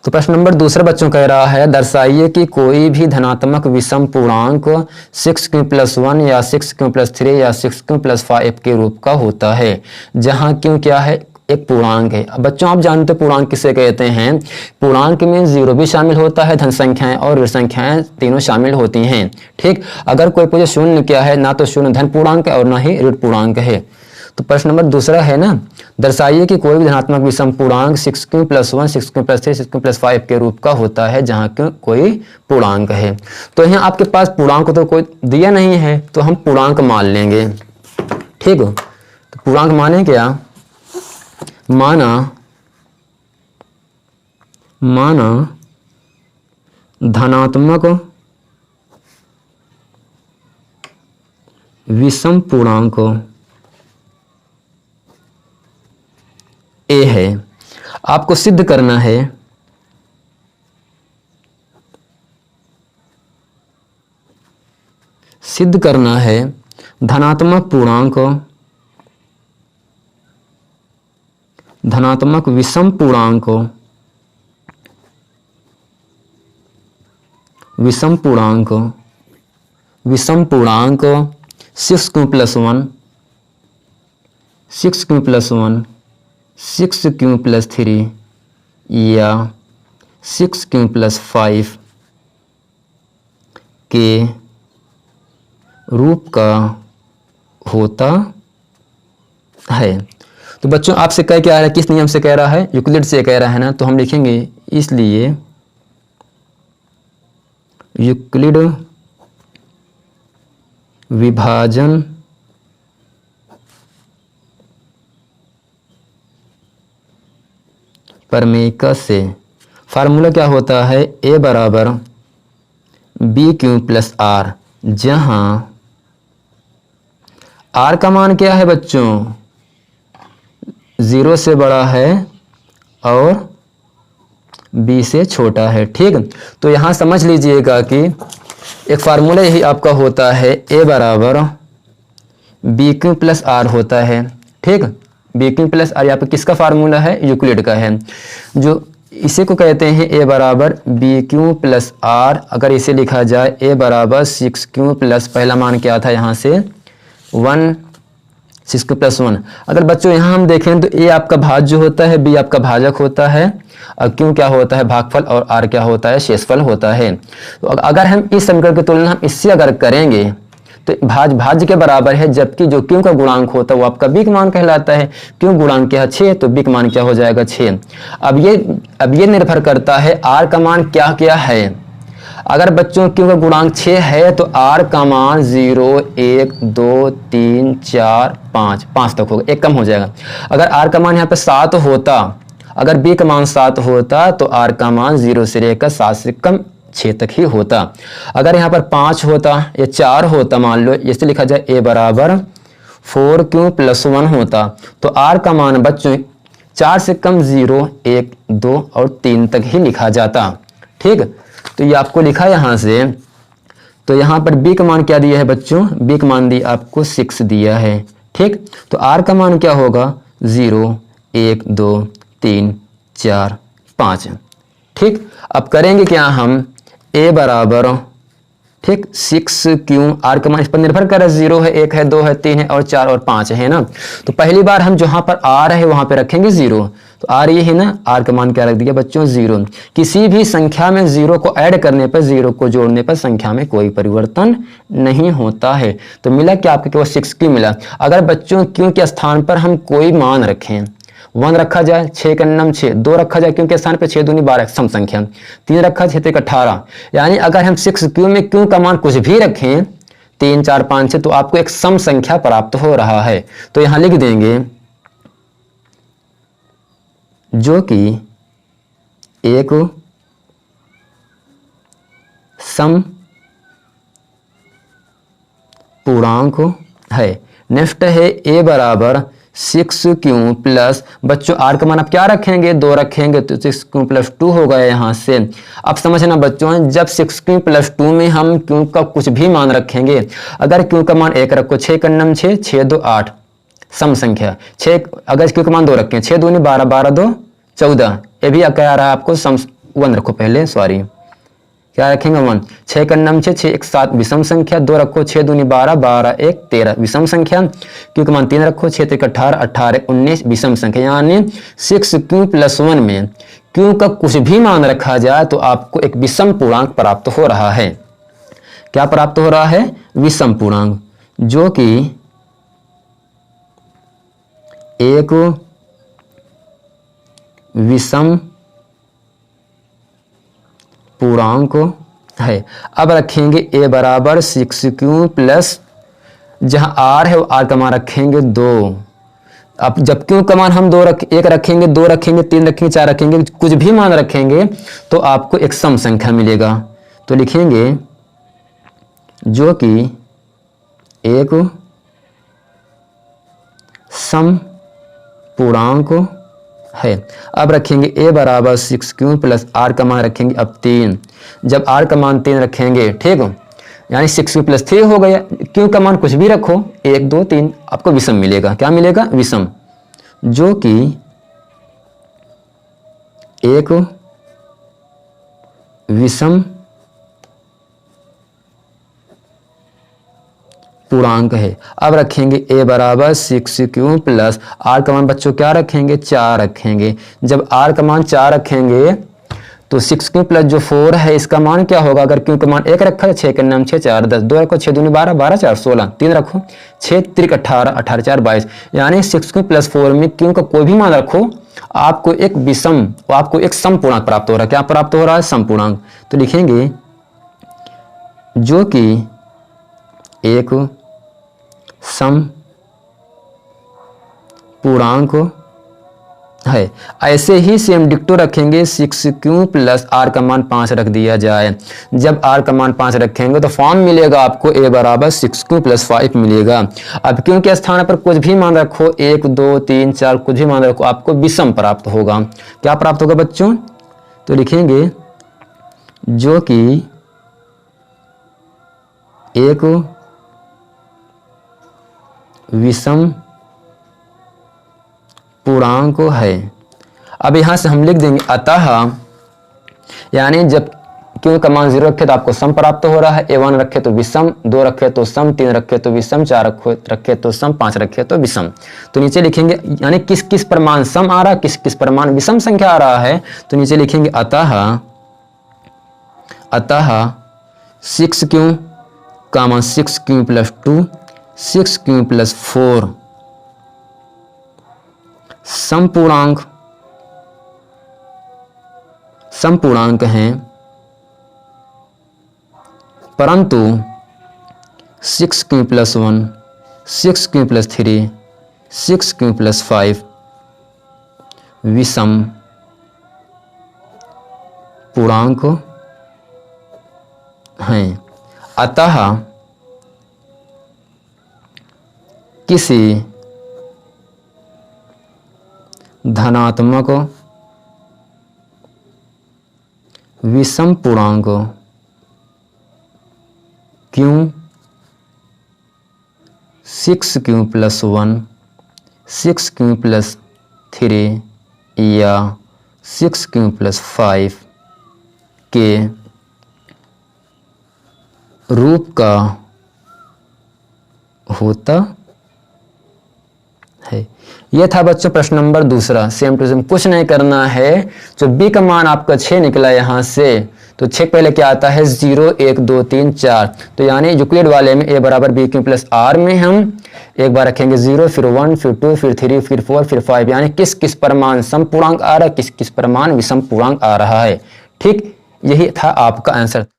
तो प्रश्न नंबर दूसरा बच्चों कह रहा है दर्शाइए कि कोई भी धनात्मक विषम पूर्णांक 6q+1 या 6q+3 या 6q+5 के रूप का होता है जहां q क्या है, एक पूर्णांक है। अब बच्चों आप जानते हैं पूर्णांक किसे कहते हैं। पूर्णांक में जीरो भी शामिल होता है, धन संख्याएं और ऋण संख्याएं तीनों शामिल होती हैं। ठीक, अगर कोई पूछे शून्य क्या है, ना तो शून्य धन पूर्णांक है और ना ही ऋण पूर्णांक है। तो प्रश्न नंबर दूसरा है ना, दर्शाइए कि कोई भी धनात्मक विषम पूर्णांक 6q+1 6q+3 6q+5 के रूप का होता है जहां q कोई पूर्णांक है। तो यहाँ आपके पास पूर्णांक तो कोई दिया नहीं है तो हम पूर्णांक मान लेंगे। ठीक हो, तो पूर्णांक माने क्या, माना धनात्मक विषम पूर्णांक ए है। आपको सिद्ध करना है धनात्मक पूर्णांक धनात्मक विषम पूर्णांक 6q+1 6q+3 या 6q+5 के रूप का होता है। तो बच्चों आपसे कह क्या रहा है, किस नियम से कह रहा है, यूक्लिड से कह रहा है ना। तो हम लिखेंगे इसलिए यूक्लिड विभाजन प्रमेय से फार्मूला क्या होता है, a बराबर bq+r, जहां r का मान क्या है बच्चों, 0 से बड़ा है और b से छोटा है। ठीक, तो यहां समझ लीजिएगा कि एक फार्मूला यही आपका होता है, a बराबर bq+r होता है। ठीक, bq+r यहाँ पे किसका फार्मूला है, यूक्लिड का है, जो इसे को कहते हैं a बराबर bq+r। अगर इसे लिखा जाए a बराबर 6q प्लस पहला मान क्या था यहाँ से 1 6q+1। अगर बच्चों यहाँ हम देखें तो a आपका भाज्य होता है, b आपका भाजक होता है और q क्या होता है, भागफल, और r क्या होता है, शेषफल होता है। तो अगर हम इस समीकरण की तुलना हम इससे अगर करेंगे तो भाज्य के बराबर है, जबकि जो q का गुणांक होता है वो आपका b का मान कहलाता है। q गुणांक क्या है 6, तो b का मान क्या हो जाएगा 6। अब ये निर्भर करता है r का मान क्या क्या है। अगर बच्चों q का गुणांक 6 है तो r का मान 0 1 2 3 4 5 तक होगा, एक कम हो जाएगा। अगर r का मान यहाँ पे 7 होता, अगर b का मान 7 होता तो r का मान 0 से लेकर 7 से कम 6 तक ही होता। अगर यहाँ पर 5 होता या 4 होता, मान लो जैसे लिखा जाए a बराबर 4q+1 होता, तो r का मान बच्चों 4 से कम 0 1 2 और 3 तक ही लिखा जाता। ठीक, तो ये आपको लिखा यहाँ से। तो यहाँ पर b का मान क्या दिया है बच्चों, b का मान दिया आपको 6 दिया है। ठीक, तो r का मान क्या होगा 0 1 2 3 4 5। ठीक, अब करेंगे क्या हम, a बराबर ठीक 6q, r का मान इस पर निर्भर कर रहा है, 0 है 1 है 2 है 3 है और 4 और 5 है ना। तो पहली बार हम जहां पर r है वहां पे रखेंगे 0, तो r ये है ना, r का मान क्या रख दिया बच्चों 0। किसी भी संख्या में 0 को ऐड करने पर, 0 को जोड़ने पर संख्या में कोई परिवर्तन नहीं होता है। तो मिला क्या आपको, केवल 6q मिला। अगर बच्चों q के स्थान पर हम कोई मान रखें, 1 रखा जाए 6 का नम 6, 2 रखा जाए q के स्थान पे 6 दूनी 12 सम संख्या, 3 रखा 6 तक 18, यानी अगर हम 6q में q का मान कुछ भी रखें 3 4 5 6 तो आपको एक सम संख्या प्राप्त हो रहा है। तो यहां लिख देंगे जो कि एक सम पूर्णांक है। नेक्स्ट है a बराबर 6q प्लस, बच्चों r का मान आप क्या रखेंगे 2 रखेंगे तो 6q प्लस 2 हो गया यहाँ से। अब समझना बच्चों, जब 6q प्लस 2 में हम q का कुछ भी मान रखेंगे, अगर q का मान 1 रखो 6 का नम 6 6 2 8 सम संख्या 6, अगर q का मान 2 रखें 6 दूनी 12 12 2 14, ये भी क्या आ रहा है आपको 1 रखो पहले, सॉरी क्या रखेंगे 1। 6 का नाम 6, 6 1 7 विषम संख्या, 2 रखो 6 दूनी 12, 12 1 13 विषम संख्या, क्यू का मान 3 रखो, 6 3 18, 18 19 विषम संख्या। यानी 6q + 1 में q का कुछ भी मान रखा जाए तो आपको एक विषम पूर्णांक प्राप्त हो रहा है। क्या प्राप्त हो रहा है? विषम पूर्णांक, जो कि एक विषम पूर्णांक है। अब रखेंगे a बराबर 6q प्लस, जहां r है वो r का मान रखेंगे 2। अब जब q का मान हम 1 रखेंगे, 2 रखेंगे, 3 रखेंगे, 4 रखेंगे, कुछ भी मान रखेंगे तो आपको एक सम संख्या मिलेगा। तो लिखेंगे जो कि एक सम पूर्णांक है। अब रखेंगे a बराबर 6q प्लस r का मान रखेंगे अब 3। जब r का मान 3 रखेंगे, ठीक हो, यानी 6q + 3 हो गया। q का मान कुछ भी रखो 1 2 3, आपको विषम मिलेगा। क्या मिलेगा? विषम, जो कि एक विषम पूर्णांक है। अब रखेंगे a बराबर 6q प्लस r का मान बच्चों क्या रखेंगे? 4 रखेंगे। जब r का मान 4 रखेंगे तो 6q प्लस जो 4 है इसका मान क्या होगा? अगर q का मान 1 रखा है, 6 के नाम 6 4 10, 2 रखो 6 दूनी 12, 12 4 16, 3 रखो 6 3 18, 18 4 22। यानी 6q + 4 में q का कोई भी मान रखो आपको एक विषम, आपको एक सम पूर्णांक प्राप्त हो रहा है। क्या प्राप्त हो रहा है? सम पूर्णांक। तो लिखेंगे जो कि एक सम पूर्णांक है। ऐसे ही सेम डिक्टो रखेंगे, 6q प्लस r का मान 5 रख दिया जाए। जब r का मान 5 रखेंगे तो फॉर्म मिलेगा आपको a बराबर 6q + 5 मिलेगा। अब q के स्थान पर कुछ भी मान रखो 1 2 3 4, कुछ भी मान रखो, आपको विषम प्राप्त होगा। क्या प्राप्त होगा बच्चों? तो लिखेंगे जो कि एक विषम पूर्णांक है। अब यहां से हम लिख देंगे अतः, यानी जब q का मान 0 रखे तो आपको सम प्राप्त हो रहा है, a1 रखे तो विषम, 2 रखे तो सम, 3 रखे तो विषम, 4 रखे तो सम, 5 रखे तो विषम। तो नीचे लिखेंगे यानी किस किस पर मान सम आ रहा है, किस किस पर मान विषम संख्या आ रहा है। तो नीचे लिखेंगे अतः 6q का मान 6q + 2, 6q + 4 सम पूर्णांक हैं, परंतु 6q + 1, 6q + 3, 6q + 5 विषम पूर्णांक हैं। अतः किसी धनात्मक विषम पूर्णांक q 6q + 1, 6q + 3 या 6q + 5 के रूप का होता है। यह था बच्चों प्रश्न नंबर 2। सेम टू सेम, कुछ नहीं करना है। जो b का मान आपका 6 निकला यहाँ से, तो 6 पहले क्या आता है? 0 1 2 3 4। तो यानी यूक्लिड वाले में a बराबर bq + r में हम एक बार रखेंगे 0, फिर 1, फिर 2, फिर 3, फिर 4, फिर 5। यानी किस किस पर मान सम पूर्णांक आ रहा है, किस किस पर मान विषम पूर्णांक आ रहा है। ठीक, यही था आपका आंसर।